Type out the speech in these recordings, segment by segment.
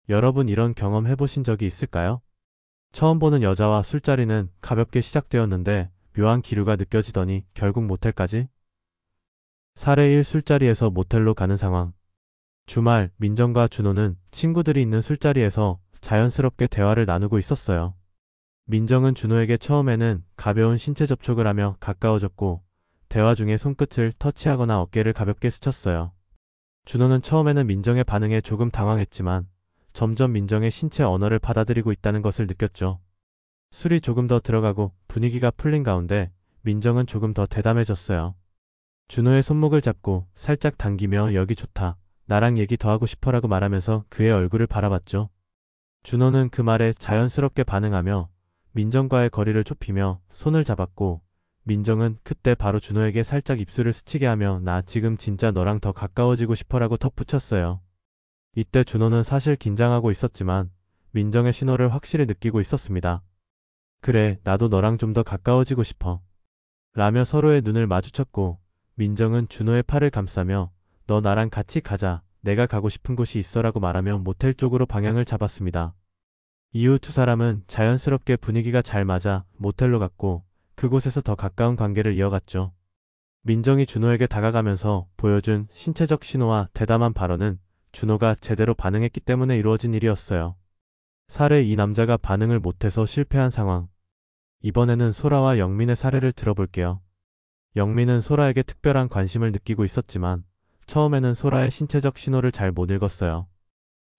여러분 이런 경험 해보신 적이 있을까요? 처음 보는 여자와 술자리는 가볍게 시작되었는데 묘한 기류가 느껴지더니 결국 모텔까지? 사례 1 술자리에서 모텔로 가는 상황. 주말 민정과 준호는 친구들이 있는 술자리에서 자연스럽게 대화를 나누고 있었어요. 민정은 준호에게 처음에는 가벼운 신체 접촉을 하며 가까워졌고 대화 중에 손끝을 터치하거나 어깨를 가볍게 스쳤어요. 준호는 처음에는 민정의 반응에 조금 당황했지만 점점 민정의 신체 언어를 받아들이고 있다는 것을 느꼈죠. 술이 조금 더 들어가고 분위기가 풀린 가운데 민정은 조금 더 대담해졌어요. 준호의 손목을 잡고 살짝 당기며 여기 좋다. 나랑 얘기 더 하고 싶어라고 말하면서 그의 얼굴을 바라봤죠. 준호는 그 말에 자연스럽게 반응하며 민정과의 거리를 좁히며 손을 잡았고 민정은 그때 바로 준호에게 살짝 입술을 스치게 하며 나 지금 진짜 너랑 더 가까워지고 싶어라고 덧붙였어요. 이때 준호는 사실 긴장하고 있었지만 민정의 신호를 확실히 느끼고 있었습니다. 그래, 나도 너랑 좀 더 가까워지고 싶어. 라며 서로의 눈을 마주쳤고 민정은 준호의 팔을 감싸며 너 나랑 같이 가자. 내가 가고 싶은 곳이 있어라고 말하며 모텔 쪽으로 방향을 잡았습니다. 이후 두 사람은 자연스럽게 분위기가 잘 맞아 모텔로 갔고 그곳에서 더 가까운 관계를 이어갔죠. 민정이 준호에게 다가가면서 보여준 신체적 신호와 대담한 발언은 준호가 제대로 반응했기 때문에 이루어진 일이었어요. 사례 이 남자가 반응을 못해서 실패한 상황. 이번에는 소라와 영민의 사례를 들어볼게요. 영민은 소라에게 특별한 관심을 느끼고 있었지만 처음에는 소라의 신체적 신호를 잘 못 읽었어요.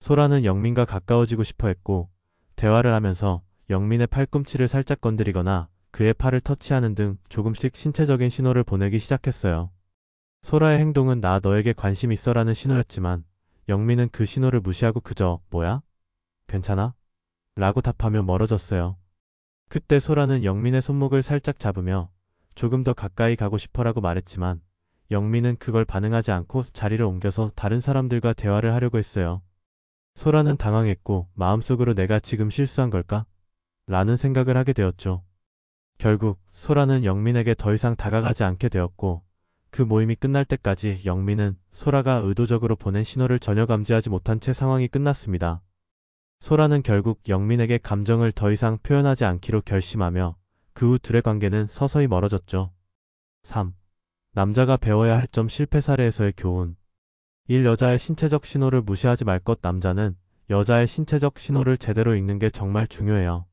소라는 영민과 가까워지고 싶어 했고 대화를 하면서 영민의 팔꿈치를 살짝 건드리거나 그의 팔을 터치하는 등 조금씩 신체적인 신호를 보내기 시작했어요. 소라의 행동은 나 너에게 관심 있어라는 신호였지만 영민은 그 신호를 무시하고 그저 뭐야? 괜찮아? 라고 답하며 멀어졌어요. 그때 소라는 영민의 손목을 살짝 잡으며 조금 더 가까이 가고 싶어라고 말했지만 영민은 그걸 반응하지 않고 자리를 옮겨서 다른 사람들과 대화를 하려고 했어요. 소라는 당황했고 마음속으로 내가 지금 실수한 걸까? 라는 생각을 하게 되었죠. 결국 소라는 영민에게 더 이상 다가가지 않게 되었고 그 모임이 끝날 때까지 영민은 소라가 의도적으로 보낸 신호를 전혀 감지하지 못한 채 상황이 끝났습니다. 소라는 결국 영민에게 감정을 더 이상 표현하지 않기로 결심하며 그 후 둘의 관계는 서서히 멀어졌죠. 3. 남자가 배워야 할 점 실패 사례에서의 교훈. 1. 여자의 신체적 신호를 무시하지 말 것. 남자는 여자의 신체적 신호를 제대로 읽는 게 정말 중요해요.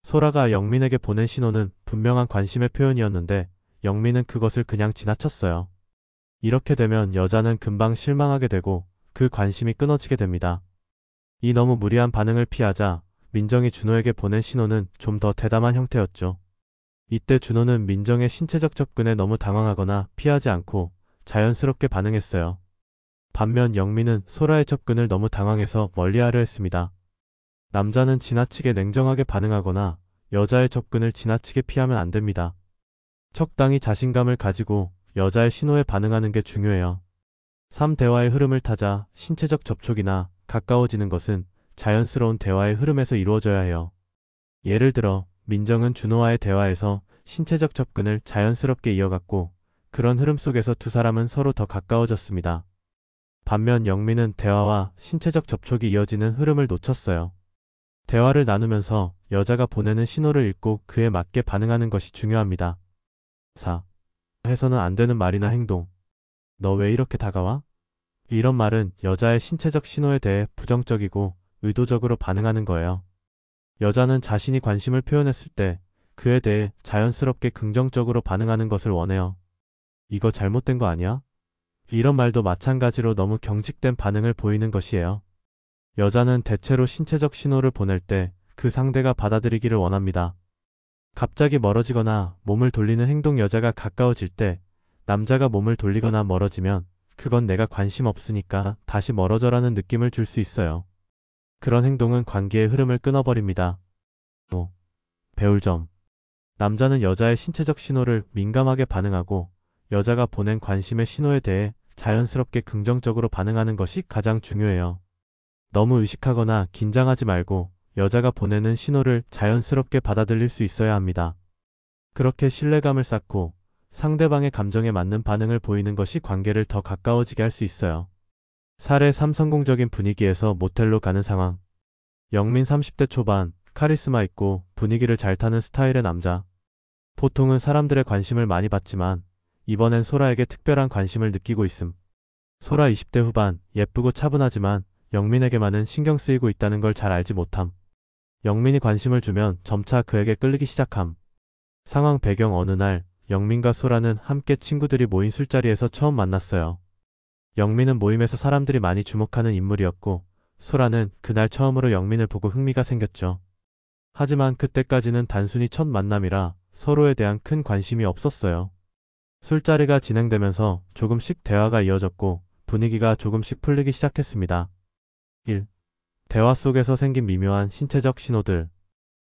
소라가 영민에게 보낸 신호는 분명한 관심의 표현이었는데 영민은 그것을 그냥 지나쳤어요. 이렇게 되면 여자는 금방 실망하게 되고 그 관심이 끊어지게 됩니다. 이 너무 무리한 반응을 피하자 민정이 준호에게 보낸 신호는 좀 더 대담한 형태였죠. 이때 준호는 민정의 신체적 접근에 너무 당황하거나 피하지 않고 자연스럽게 반응했어요. 반면 영민은 소라의 접근을 너무 당황해서 멀리하려 했습니다. 남자는 지나치게 냉정하게 반응하거나 여자의 접근을 지나치게 피하면 안 됩니다. 적당히 자신감을 가지고 여자의 신호에 반응하는 게 중요해요. 3. 대화의 흐름을 타자. 신체적 접촉이나 가까워지는 것은 자연스러운 대화의 흐름에서 이루어져야 해요. 예를 들어 민정은 준호와의 대화에서 신체적 접근을 자연스럽게 이어갔고 그런 흐름 속에서 두 사람은 서로 더 가까워졌습니다. 반면 영민은 대화와 신체적 접촉이 이어지는 흐름을 놓쳤어요. 대화를 나누면서 여자가 보내는 신호를 읽고 그에 맞게 반응하는 것이 중요합니다. 4. 해서는 안 되는 말이나 행동. 너 왜 이렇게 다가와? 이런 말은 여자의 신체적 신호에 대해 부정적이고 의도적으로 반응하는 거예요. 여자는 자신이 관심을 표현했을 때 그에 대해 자연스럽게 긍정적으로 반응하는 것을 원해요. 이거 잘못된 거 아니야? 이런 말도 마찬가지로 너무 경직된 반응을 보이는 것이에요. 여자는 대체로 신체적 신호를 보낼 때 그 상대가 받아들이기를 원합니다. 갑자기 멀어지거나 몸을 돌리는 행동. 여자가 가까워질 때 남자가 몸을 돌리거나 멀어지면 그건 내가 관심 없으니까 다시 멀어져라는 느낌을 줄 수 있어요. 그런 행동은 관계의 흐름을 끊어버립니다. 5. 배울 점. 남자는 여자의 신체적 신호를 민감하게 반응하고 여자가 보낸 관심의 신호에 대해 자연스럽게 긍정적으로 반응하는 것이 가장 중요해요. 너무 의식하거나 긴장하지 말고 여자가 보내는 신호를 자연스럽게 받아들일 수 있어야 합니다. 그렇게 신뢰감을 쌓고 상대방의 감정에 맞는 반응을 보이는 것이 관계를 더 가까워지게 할 수 있어요. 사례 3. 성공적인 분위기에서 모텔로 가는 상황. 영민 30대 초반, 카리스마 있고 분위기를 잘 타는 스타일의 남자. 보통은 사람들의 관심을 많이 받지만 이번엔 소라에게 특별한 관심을 느끼고 있음. 소라 20대 후반, 예쁘고 차분하지만 영민에게만은 신경 쓰이고 있다는 걸 잘 알지 못함. 영민이 관심을 주면 점차 그에게 끌리기 시작함. 상황 배경 어느 날, 영민과 소라는 함께 친구들이 모인 술자리에서 처음 만났어요. 영민은 모임에서 사람들이 많이 주목하는 인물이었고, 소라는 그날 처음으로 영민을 보고 흥미가 생겼죠. 하지만 그때까지는 단순히 첫 만남이라 서로에 대한 큰 관심이 없었어요. 술자리가 진행되면서 조금씩 대화가 이어졌고 분위기가 조금씩 풀리기 시작했습니다. 1. 대화 속에서 생긴 미묘한 신체적 신호들.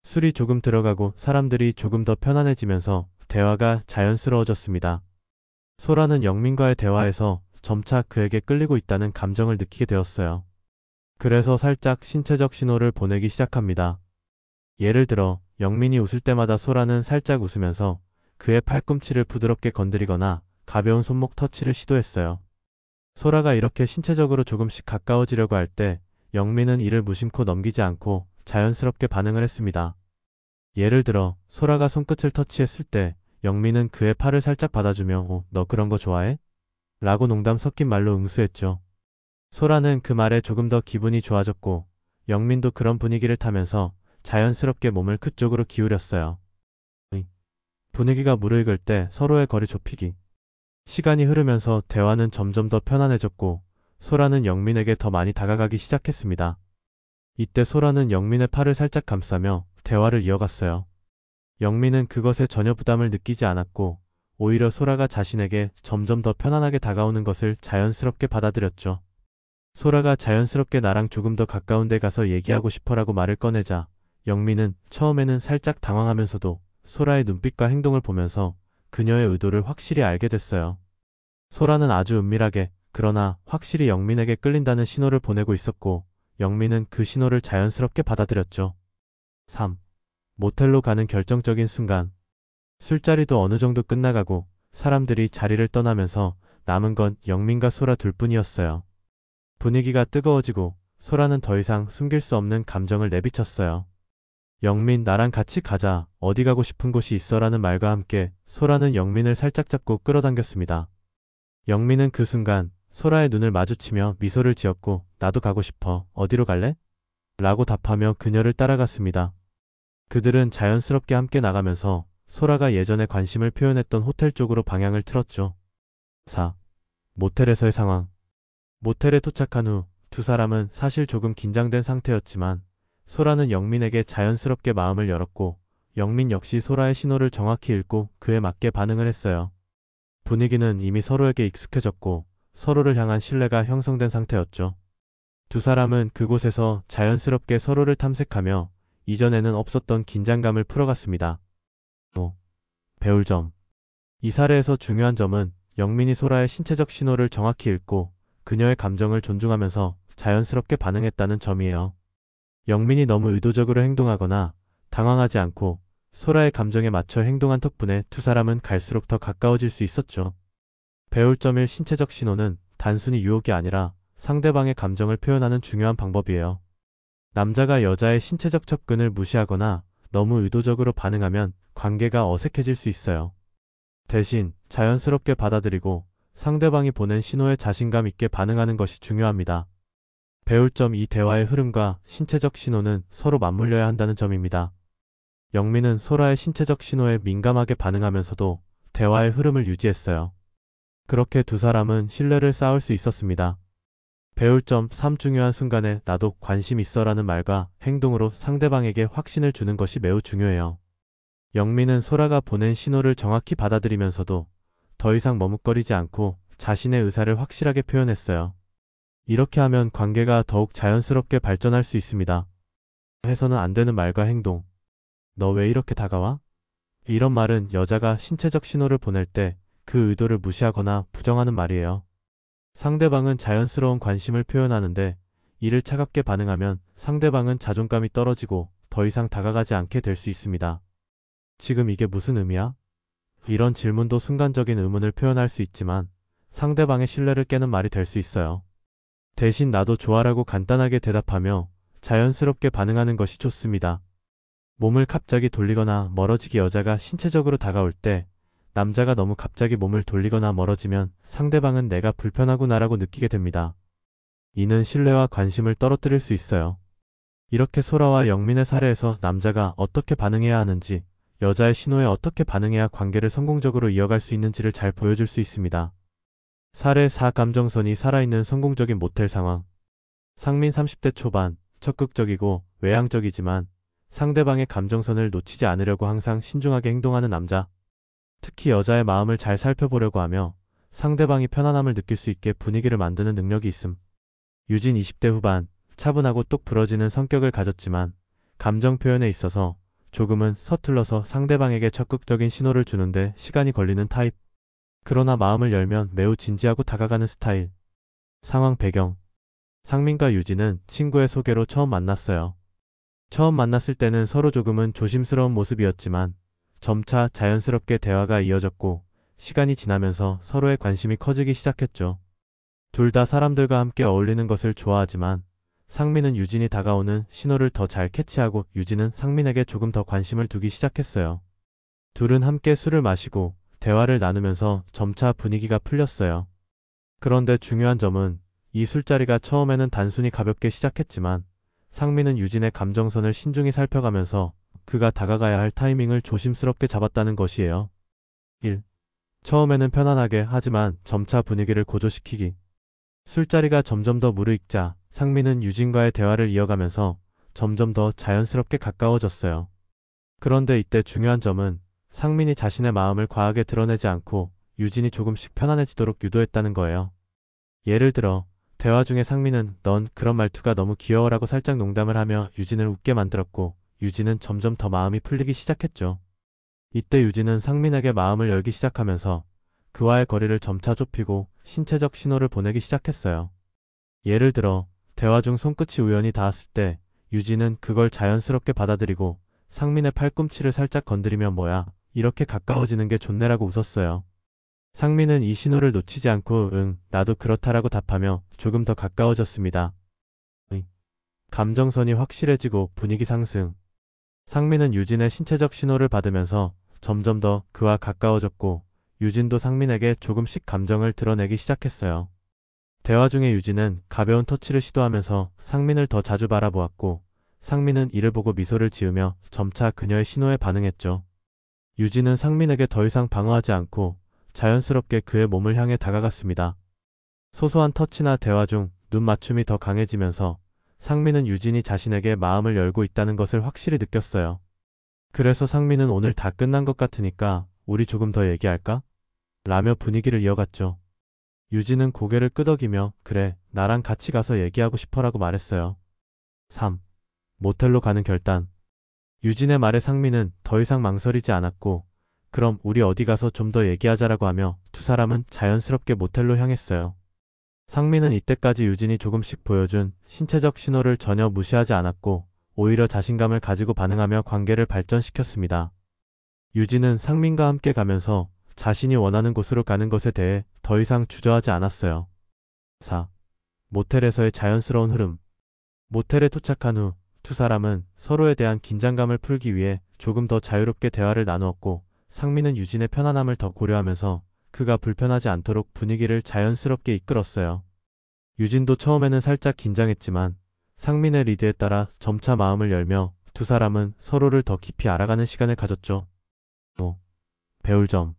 술이 조금 들어가고 사람들이 조금 더 편안해지면서 대화가 자연스러워졌습니다. 소라는 영민과의 대화에서 점차 그에게 끌리고 있다는 감정을 느끼게 되었어요. 그래서 살짝 신체적 신호를 보내기 시작합니다. 예를 들어 영민이 웃을 때마다 소라는 살짝 웃으면서 그의 팔꿈치를 부드럽게 건드리거나 가벼운 손목 터치를 시도했어요. 소라가 이렇게 신체적으로 조금씩 가까워지려고 할 때 영민은 이를 무심코 넘기지 않고 자연스럽게 반응을 했습니다. 예를 들어 소라가 손끝을 터치했을 때 영민은 그의 팔을 살짝 받아주며 너 그런 거 좋아해? 라고 농담 섞인 말로 응수했죠. 소라는 그 말에 조금 더 기분이 좋아졌고 영민도 그런 분위기를 타면서 자연스럽게 몸을 그쪽으로 기울였어요. 분위기가 무르익을 때 서로의 거리 좁히기. 시간이 흐르면서 대화는 점점 더 편안해졌고 소라는 영민에게 더 많이 다가가기 시작했습니다. 이때 소라는 영민의 팔을 살짝 감싸며 대화를 이어갔어요. 영민은 그것에 전혀 부담을 느끼지 않았고 오히려 소라가 자신에게 점점 더 편안하게 다가오는 것을 자연스럽게 받아들였죠. 소라가 자연스럽게 나랑 조금 더 가까운 데 가서 얘기하고 싶어라고 말을 꺼내자 영민은 처음에는 살짝 당황하면서도 소라의 눈빛과 행동을 보면서 그녀의 의도를 확실히 알게 됐어요. 소라는 아주 은밀하게 그러나 확실히 영민에게 끌린다는 신호를 보내고 있었고 영민은 그 신호를 자연스럽게 받아들였죠. 3. 모텔로 가는 결정적인 순간. 술자리도 어느 정도 끝나가고 사람들이 자리를 떠나면서 남은 건 영민과 소라 둘뿐이었어요. 분위기가 뜨거워지고 소라는 더 이상 숨길 수 없는 감정을 내비쳤어요. 영민, 나랑 같이 가자. 어디 가고 싶은 곳이 있어 라는 말과 함께 소라는 영민을 살짝 잡고 끌어당겼습니다. 영민은 그 순간 소라의 눈을 마주치며 미소를 지었고 나도 가고 싶어. 어디로 갈래? 라고 답하며 그녀를 따라갔습니다. 그들은 자연스럽게 함께 나가면서 소라가 예전에 관심을 표현했던 호텔 쪽으로 방향을 틀었죠. 4. 모텔에서의 상황. 모텔에 도착한 후 두 사람은 사실 조금 긴장된 상태였지만 소라는 영민에게 자연스럽게 마음을 열었고 영민 역시 소라의 신호를 정확히 읽고 그에 맞게 반응을 했어요. 분위기는 이미 서로에게 익숙해졌고 서로를 향한 신뢰가 형성된 상태였죠. 두 사람은 그곳에서 자연스럽게 서로를 탐색하며 이전에는 없었던 긴장감을 풀어갔습니다. 5. 배울 점. 이 사례에서 중요한 점은 영민이 소라의 신체적 신호를 정확히 읽고 그녀의 감정을 존중하면서 자연스럽게 반응했다는 점이에요. 영민이 너무 의도적으로 행동하거나 당황하지 않고 소라의 감정에 맞춰 행동한 덕분에 두 사람은 갈수록 더 가까워질 수 있었죠. 배울 점일 신체적 신호는 단순히 유혹이 아니라 상대방의 감정을 표현하는 중요한 방법이에요. 남자가 여자의 신체적 접근을 무시하거나 너무 의도적으로 반응하면 관계가 어색해질 수 있어요. 대신 자연스럽게 받아들이고 상대방이 보낸 신호에 자신감 있게 반응하는 것이 중요합니다. 배울 점 이 대화의 흐름과 신체적 신호는 서로 맞물려야 한다는 점입니다. 영민은 소라의 신체적 신호에 민감하게 반응하면서도 대화의 흐름을 유지했어요. 그렇게 두 사람은 신뢰를 쌓을 수 있었습니다. 배울 점 3. 중요한 순간에 나도 관심 있어 라는 말과 행동으로 상대방에게 확신을 주는 것이 매우 중요해요. 영민은 소라가 보낸 신호를 정확히 받아들이면서도 더 이상 머뭇거리지 않고 자신의 의사를 확실하게 표현했어요. 이렇게 하면 관계가 더욱 자연스럽게 발전할 수 있습니다. 해서는 안 되는 말과 행동. 너 왜 이렇게 다가와? 이런 말은 여자가 신체적 신호를 보낼 때 그 의도를 무시하거나 부정하는 말이에요. 상대방은 자연스러운 관심을 표현하는데 이를 차갑게 반응하면 상대방은 자존감이 떨어지고 더 이상 다가가지 않게 될 수 있습니다. 지금 이게 무슨 의미야? 이런 질문도 순간적인 의문을 표현할 수 있지만 상대방의 신뢰를 깨는 말이 될 수 있어요. 대신 나도 좋아라고 간단하게 대답하며 자연스럽게 반응하는 것이 좋습니다. 몸을 갑자기 돌리거나 멀어지기 여자가 신체적으로 다가올 때 남자가 너무 갑자기 몸을 돌리거나 멀어지면 상대방은 내가 불편하구나라고 느끼게 됩니다. 이는 신뢰와 관심을 떨어뜨릴 수 있어요. 이렇게 소라와 영민의 사례에서 남자가 어떻게 반응해야 하는지, 여자의 신호에 어떻게 반응해야 관계를 성공적으로 이어갈 수 있는지를 잘 보여줄 수 있습니다. 사례 4. 감정선이 살아있는 성공적인 모텔 상황. 상민 30대 초반, 적극적이고 외향적이지만 상대방의 감정선을 놓치지 않으려고 항상 신중하게 행동하는 남자. 특히 여자의 마음을 잘 살펴보려고 하며 상대방이 편안함을 느낄 수 있게 분위기를 만드는 능력이 있음. 유진 20대 후반, 차분하고 똑 부러지는 성격을 가졌지만 감정 표현에 있어서 조금은 서툴러서 상대방에게 적극적인 신호를 주는데 시간이 걸리는 타입. 그러나 마음을 열면 매우 진지하고 다가가는 스타일. 상황 배경. 상민과 유진은 친구의 소개로 처음 만났어요. 처음 만났을 때는 서로 조금은 조심스러운 모습이었지만 점차 자연스럽게 대화가 이어졌고 시간이 지나면서 서로의 관심이 커지기 시작했죠. 둘 다 사람들과 함께 어울리는 것을 좋아하지만 상민은 유진이 다가오는 신호를 더 잘 캐치하고 유진은 상민에게 조금 더 관심을 두기 시작했어요. 둘은 함께 술을 마시고 대화를 나누면서 점차 분위기가 풀렸어요. 그런데 중요한 점은 이 술자리가 처음에는 단순히 가볍게 시작했지만 상민은 유진의 감정선을 신중히 살펴가면서 그가 다가가야 할 타이밍을 조심스럽게 잡았다는 것이에요. 1. 처음에는 편안하게 하지만 점차 분위기를 고조시키기. 술자리가 점점 더 무르익자 상민은 유진과의 대화를 이어가면서 점점 더 자연스럽게 가까워졌어요. 그런데 이때 중요한 점은 상민이 자신의 마음을 과하게 드러내지 않고 유진이 조금씩 편안해지도록 유도했다는 거예요. 예를 들어 대화 중에 상민은 넌 그런 말투가 너무 귀여워라고 살짝 농담을 하며 유진을 웃게 만들었고 유진은 점점 더 마음이 풀리기 시작했죠. 이때 유진은 상민에게 마음을 열기 시작하면서 그와의 거리를 점차 좁히고 신체적 신호를 보내기 시작했어요. 예를 들어 대화 중 손끝이 우연히 닿았을 때 유진은 그걸 자연스럽게 받아들이고 상민의 팔꿈치를 살짝 건드리며 뭐야, 이렇게 가까워지는 게 좋네라고 웃었어요. 상민은 이 신호를 놓치지 않고 응, 나도 그렇다라고 답하며 조금 더 가까워졌습니다. 감정선이 확실해지고 분위기 상승. 상민은 유진의 신체적 신호를 받으면서 점점 더 그와 가까워졌고 유진도 상민에게 조금씩 감정을 드러내기 시작했어요. 대화 중에 유진은 가벼운 터치를 시도하면서 상민을 더 자주 바라보았고 상민은 이를 보고 미소를 지으며 점차 그녀의 신호에 반응했죠. 유진은 상민에게 더 이상 방어하지 않고 자연스럽게 그의 몸을 향해 다가갔습니다. 소소한 터치나 대화 중 눈 맞춤이 더 강해지면서 상민은 유진이 자신에게 마음을 열고 있다는 것을 확실히 느꼈어요. 그래서 상민은 오늘 다 끝난 것 같으니까 우리 조금 더 얘기할까? 라며 분위기를 이어갔죠. 유진은 고개를 끄덕이며 그래, 나랑 같이 가서 얘기하고 싶어라고 말했어요. 3. 모텔로 가는 결단. 유진의 말에 상민은 더 이상 망설이지 않았고 그럼 우리 어디 가서 좀 더 얘기하자라고 하며 두 사람은 자연스럽게 모텔로 향했어요. 상민은 이때까지 유진이 조금씩 보여준 신체적 신호를 전혀 무시하지 않았고 오히려 자신감을 가지고 반응하며 관계를 발전시켰습니다. 유진은 상민과 함께 가면서 자신이 원하는 곳으로 가는 것에 대해 더 이상 주저하지 않았어요. 4. 모텔에서의 자연스러운 흐름. 모텔에 도착한 후 두 사람은 서로에 대한 긴장감을 풀기 위해 조금 더 자유롭게 대화를 나누었고 상민은 유진의 편안함을 더 고려하면서 그가 불편하지 않도록 분위기를 자연스럽게 이끌었어요. 유진도 처음에는 살짝 긴장했지만 상민의 리드에 따라 점차 마음을 열며 두 사람은 서로를 더 깊이 알아가는 시간을 가졌죠. 5. 배울 점.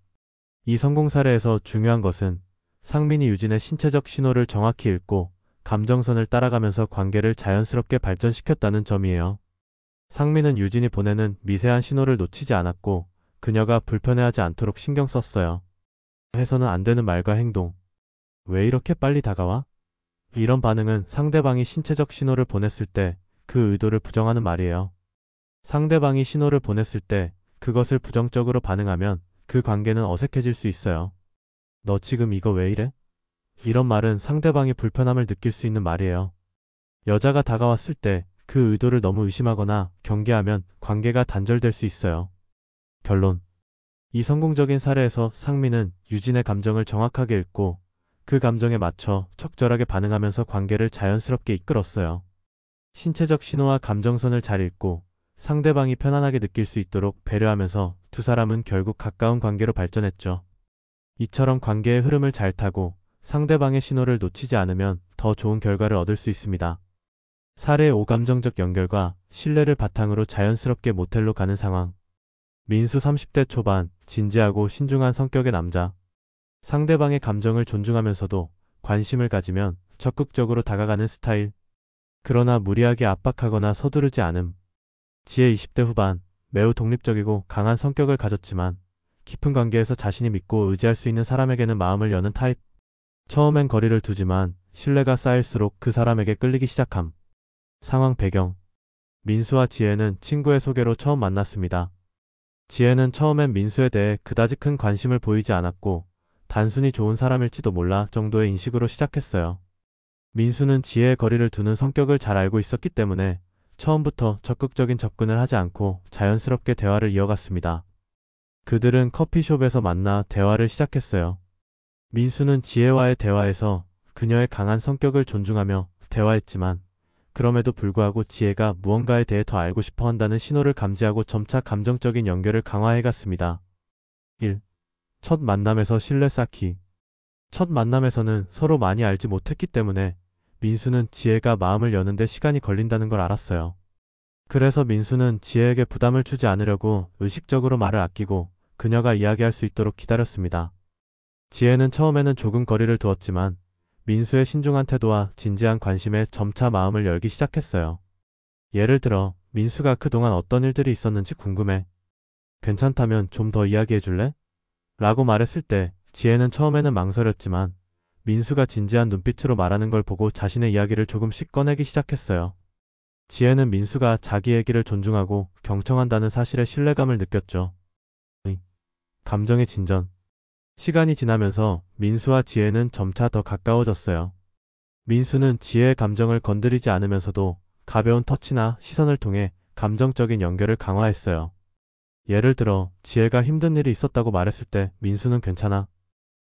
이 성공 사례에서 중요한 것은 상민이 유진의 신체적 신호를 정확히 읽고 감정선을 따라가면서 관계를 자연스럽게 발전시켰다는 점이에요. 상민은 유진이 보내는 미세한 신호를 놓치지 않았고 그녀가 불편해하지 않도록 신경 썼어요. 해서는 안 되는 말과 행동. 왜 이렇게 빨리 다가와? 이런 반응은 상대방이 신체적 신호를 보냈을 때 그 의도를 부정하는 말이에요. 상대방이 신호를 보냈을 때 그것을 부정적으로 반응하면 그 관계는 어색해질 수 있어요. 너 지금 이거 왜 이래? 이런 말은 상대방이 불편함을 느낄 수 있는 말이에요. 여자가 다가왔을 때 그 의도를 너무 의심하거나 경계하면 관계가 단절될 수 있어요. 결론. 이 성공적인 사례에서 상민은 유진의 감정을 정확하게 읽고 그 감정에 맞춰 적절하게 반응하면서 관계를 자연스럽게 이끌었어요. 신체적 신호와 감정선을 잘 읽고 상대방이 편안하게 느낄 수 있도록 배려하면서 두 사람은 결국 가까운 관계로 발전했죠. 이처럼 관계의 흐름을 잘 타고 상대방의 신호를 놓치지 않으면 더 좋은 결과를 얻을 수 있습니다. 사례 5. 감정적 연결과 신뢰를 바탕으로 자연스럽게 모텔로 가는 상황. 민수 30대 초반, 진지하고 신중한 성격의 남자. 상대방의 감정을 존중하면서도 관심을 가지면 적극적으로 다가가는 스타일. 그러나 무리하게 압박하거나 서두르지 않음. 지혜 20대 후반, 매우 독립적이고 강한 성격을 가졌지만 깊은 관계에서 자신이 믿고 의지할 수 있는 사람에게는 마음을 여는 타입. 처음엔 거리를 두지만 신뢰가 쌓일수록 그 사람에게 끌리기 시작함. 상황 배경. 민수와 지혜는 친구의 소개로 처음 만났습니다. 지혜는 처음엔 민수에 대해 그다지 큰 관심을 보이지 않았고 단순히 좋은 사람일지도 몰라 정도의 인식으로 시작했어요. 민수는 지혜의 거리를 두는 성격을 잘 알고 있었기 때문에 처음부터 적극적인 접근을 하지 않고 자연스럽게 대화를 이어갔습니다. 그들은 커피숍에서 만나 대화를 시작했어요. 민수는 지혜와의 대화에서 그녀의 강한 성격을 존중하며 대화했지만 그럼에도 불구하고 지혜가 무언가에 대해 더 알고 싶어 한다는 신호를 감지하고 점차 감정적인 연결을 강화해갔습니다. 1. 첫 만남에서 신뢰 쌓기. 첫 만남에서는 서로 많이 알지 못했기 때문에 민수는 지혜가 마음을 여는데 시간이 걸린다는 걸 알았어요. 그래서 민수는 지혜에게 부담을 주지 않으려고 의식적으로 말을 아끼고 그녀가 이야기할 수 있도록 기다렸습니다. 지혜는 처음에는 조금 거리를 두었지만 민수의 신중한 태도와 진지한 관심에 점차 마음을 열기 시작했어요. 예를 들어 민수가 그동안 어떤 일들이 있었는지 궁금해. 괜찮다면 좀 더 이야기해 줄래? 라고 말했을 때 지혜는 처음에는 망설였지만 민수가 진지한 눈빛으로 말하는 걸 보고 자신의 이야기를 조금씩 꺼내기 시작했어요. 지혜는 민수가 자기 얘기를 존중하고 경청한다는 사실에 신뢰감을 느꼈죠. 감정의 진전. 시간이 지나면서 민수와 지혜는 점차 더 가까워졌어요. 민수는 지혜의 감정을 건드리지 않으면서도 가벼운 터치나 시선을 통해 감정적인 연결을 강화했어요. 예를 들어 지혜가 힘든 일이 있었다고 말했을 때 민수는 괜찮아.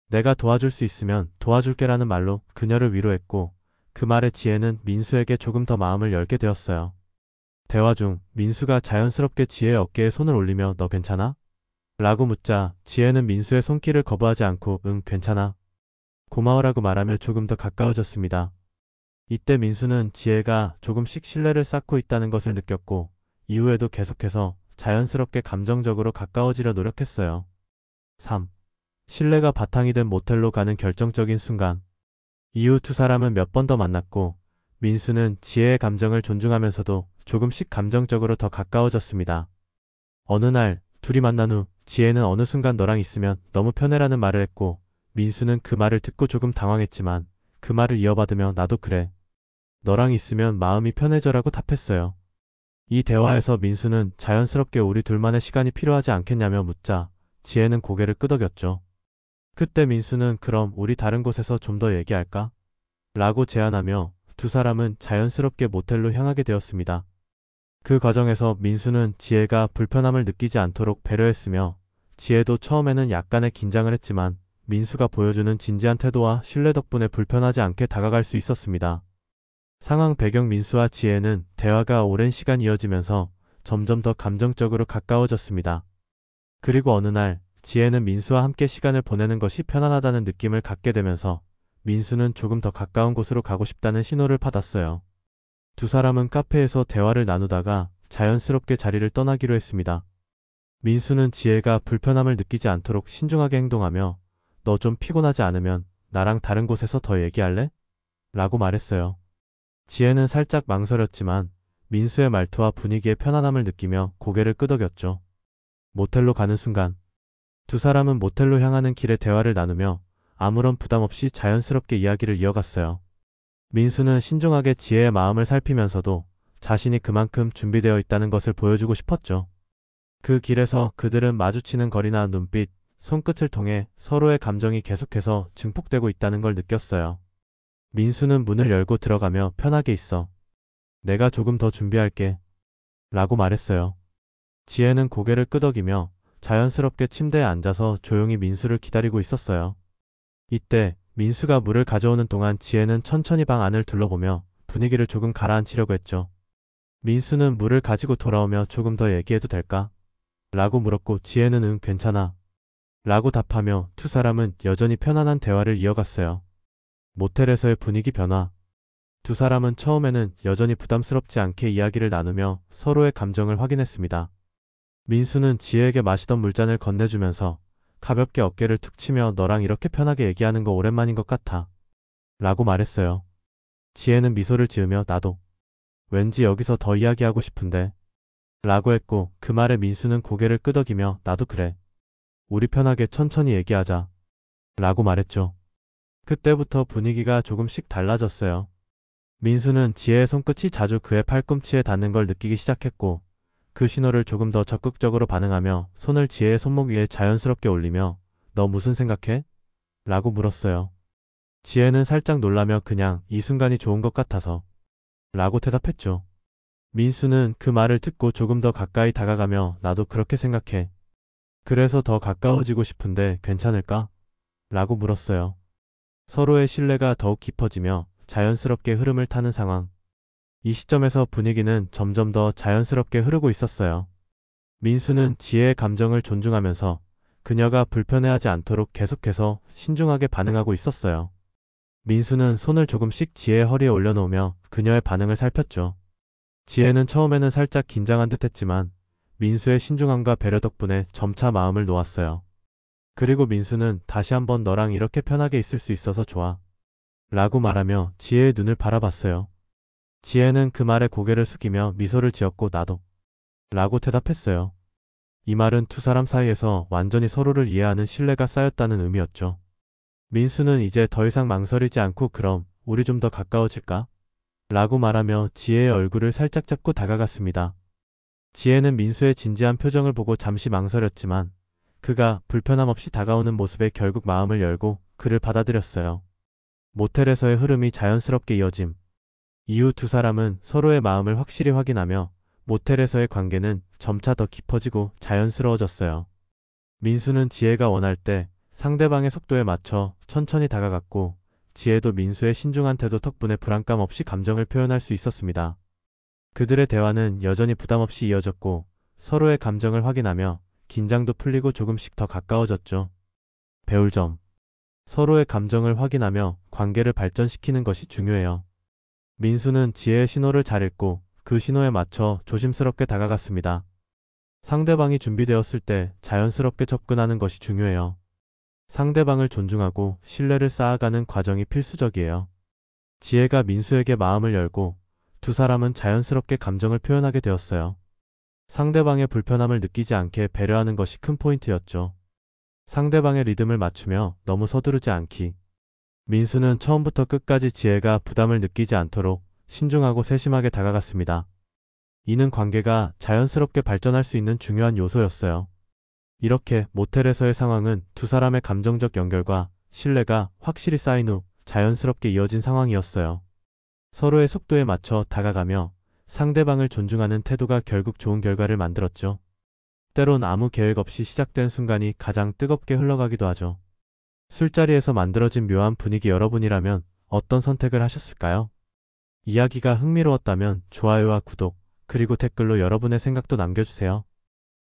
내가 도와줄 수 있으면 도와줄게라는 말로 그녀를 위로했고 그 말에 지혜는 민수에게 조금 더 마음을 열게 되었어요. 대화 중 민수가 자연스럽게 지혜의 어깨에 손을 올리며 너 괜찮아? 라고 묻자 지혜는 민수의 손길을 거부하지 않고 응 괜찮아. 고마워라고 말하며 조금 더 가까워졌습니다. 이때 민수는 지혜가 조금씩 신뢰를 쌓고 있다는 것을 느꼈고 이후에도 계속해서 자연스럽게 감정적으로 가까워지려 노력했어요. 3. 신뢰가 바탕이 된 모텔로 가는 결정적인 순간. 이후 두 사람은 몇 번 더 만났고 민수는 지혜의 감정을 존중하면서도 조금씩 감정적으로 더 가까워졌습니다. 어느 날 둘이 만난 후 지혜는 어느 순간 너랑 있으면 너무 편해라는 말을 했고 민수는 그 말을 듣고 조금 당황했지만 그 말을 이어받으며 나도 그래. 너랑 있으면 마음이 편해져라고 답했어요. 이 대화에서 민수는 자연스럽게 우리 둘만의 시간이 필요하지 않겠냐며 묻자 지혜는 고개를 끄덕였죠. 그때 민수는 그럼 우리 다른 곳에서 좀 더 얘기할까? 라고 제안하며 두 사람은 자연스럽게 모텔로 향하게 되었습니다. 그 과정에서 민수는 지혜가 불편함을 느끼지 않도록 배려했으며 지혜도 처음에는 약간의 긴장을 했지만 민수가 보여주는 진지한 태도와 신뢰 덕분에 불편하지 않게 다가갈 수 있었습니다. 상황 배경. 민수와 지혜는 대화가 오랜 시간 이어지면서 점점 더 감정적으로 가까워졌습니다. 그리고 어느 날 지혜는 민수와 함께 시간을 보내는 것이 편안하다는 느낌을 갖게 되면서 민수는 조금 더 가까운 곳으로 가고 싶다는 신호를 받았어요. 두 사람은 카페에서 대화를 나누다가 자연스럽게 자리를 떠나기로 했습니다. 민수는 지혜가 불편함을 느끼지 않도록 신중하게 행동하며 너 좀 피곤하지 않으면 나랑 다른 곳에서 더 얘기할래? 라고 말했어요. 지혜는 살짝 망설였지만 민수의 말투와 분위기에 편안함을 느끼며 고개를 끄덕였죠. 모텔로 가는 순간 두 사람은 모텔로 향하는 길에 대화를 나누며 아무런 부담 없이 자연스럽게 이야기를 이어갔어요. 민수는 신중하게 지혜의 마음을 살피면서도 자신이 그만큼 준비되어 있다는 것을 보여주고 싶었죠. 그 길에서 그들은 마주치는 거리나 눈빛, 손끝을 통해 서로의 감정이 계속해서 증폭되고 있다는 걸 느꼈어요. 민수는 문을 열고 들어가며 편하게 있어. 내가 조금 더 준비할게. 라고 말했어요. 지혜는 고개를 끄덕이며 자연스럽게 침대에 앉아서 조용히 민수를 기다리고 있었어요. 이때 민수가 물을 가져오는 동안 지혜는 천천히 방 안을 둘러보며 분위기를 조금 가라앉히려고 했죠. 민수는 물을 가지고 돌아오며 조금 더 얘기해도 될까? 라고 물었고 지혜는 응, 괜찮아. 라고 답하며 두 사람은 여전히 편안한 대화를 이어갔어요. 모텔에서의 분위기 변화. 두 사람은 처음에는 여전히 부담스럽지 않게 이야기를 나누며 서로의 감정을 확인했습니다. 민수는 지혜에게 마시던 물잔을 건네주면서 가볍게 어깨를 툭 치며 너랑 이렇게 편하게 얘기하는 거 오랜만인 것 같아. 라고 말했어요. 지혜는 미소를 지으며 나도. 왠지 여기서 더 이야기하고 싶은데. 라고 했고 그 말에 민수는 고개를 끄덕이며 나도 그래. 우리 편하게 천천히 얘기하자. 라고 말했죠. 그때부터 분위기가 조금씩 달라졌어요. 민수는 지혜의 손끝이 자주 그의 팔꿈치에 닿는 걸 느끼기 시작했고 그 신호를 조금 더 적극적으로 반응하며 손을 지혜의 손목 위에 자연스럽게 올리며 너 무슨 생각해? 라고 물었어요. 지혜는 살짝 놀라며 그냥 이 순간이 좋은 것 같아서 라고 대답했죠. 민수는 그 말을 듣고 조금 더 가까이 다가가며 나도 그렇게 생각해. 그래서 더 가까워지고 싶은데 괜찮을까? 라고 물었어요. 서로의 신뢰가 더욱 깊어지며 자연스럽게 흐름을 타는 상황. 이 시점에서 분위기는 점점 더 자연스럽게 흐르고 있었어요. 민수는 지혜의 감정을 존중하면서 그녀가 불편해하지 않도록 계속해서 신중하게 반응하고 있었어요. 민수는 손을 조금씩 지혜의 허리에 올려놓으며 그녀의 반응을 살폈죠. 지혜는 처음에는 살짝 긴장한 듯 했지만 민수의 신중함과 배려 덕분에 점차 마음을 놓았어요. 그리고 민수는 다시 한번 너랑 이렇게 편하게 있을 수 있어서 좋아. 라고 말하며 지혜의 눈을 바라봤어요. 지혜는 그 말에 고개를 숙이며 미소를 지었고 나도. 라고 대답했어요. 이 말은 두 사람 사이에서 완전히 서로를 이해하는 신뢰가 쌓였다는 의미였죠. 민수는 이제 더 이상 망설이지 않고 그럼 우리 좀 더 가까워질까? 라고 말하며 지혜의 얼굴을 살짝 잡고 다가갔습니다. 지혜는 민수의 진지한 표정을 보고 잠시 망설였지만 그가 불편함 없이 다가오는 모습에 결국 마음을 열고 그를 받아들였어요. 모텔에서의 흐름이 자연스럽게 이어짐. 이후 두 사람은 서로의 마음을 확실히 확인하며 모텔에서의 관계는 점차 더 깊어지고 자연스러워졌어요. 민수는 지혜가 원할 때 상대방의 속도에 맞춰 천천히 다가갔고 지혜도 민수의 신중한 태도 덕분에 불안감 없이 감정을 표현할 수 있었습니다. 그들의 대화는 여전히 부담 없이 이어졌고 서로의 감정을 확인하며 긴장도 풀리고 조금씩 더 가까워졌죠. 배울 점. 서로의 감정을 확인하며 관계를 발전시키는 것이 중요해요. 민수는 지혜의 신호를 잘 읽고 그 신호에 맞춰 조심스럽게 다가갔습니다. 상대방이 준비되었을 때 자연스럽게 접근하는 것이 중요해요. 상대방을 존중하고 신뢰를 쌓아가는 과정이 필수적이에요. 지혜가 민수에게 마음을 열고 두 사람은 자연스럽게 감정을 표현하게 되었어요. 상대방의 불편함을 느끼지 않게 배려하는 것이 큰 포인트였죠. 상대방의 리듬을 맞추며 너무 서두르지 않기. 민수는 처음부터 끝까지 지혜가 부담을 느끼지 않도록 신중하고 세심하게 다가갔습니다. 이는 관계가 자연스럽게 발전할 수 있는 중요한 요소였어요. 이렇게 모텔에서의 상황은 두 사람의 감정적 연결과 신뢰가 확실히 쌓인 후 자연스럽게 이어진 상황이었어요. 서로의 속도에 맞춰 다가가며 상대방을 존중하는 태도가 결국 좋은 결과를 만들었죠. 때론 아무 계획 없이 시작된 순간이 가장 뜨겁게 흘러가기도 하죠. 술자리에서 만들어진 묘한 분위기 여러분이라면 어떤 선택을 하셨을까요? 이야기가 흥미로웠다면 좋아요와 구독, 그리고 댓글로 여러분의 생각도 남겨주세요.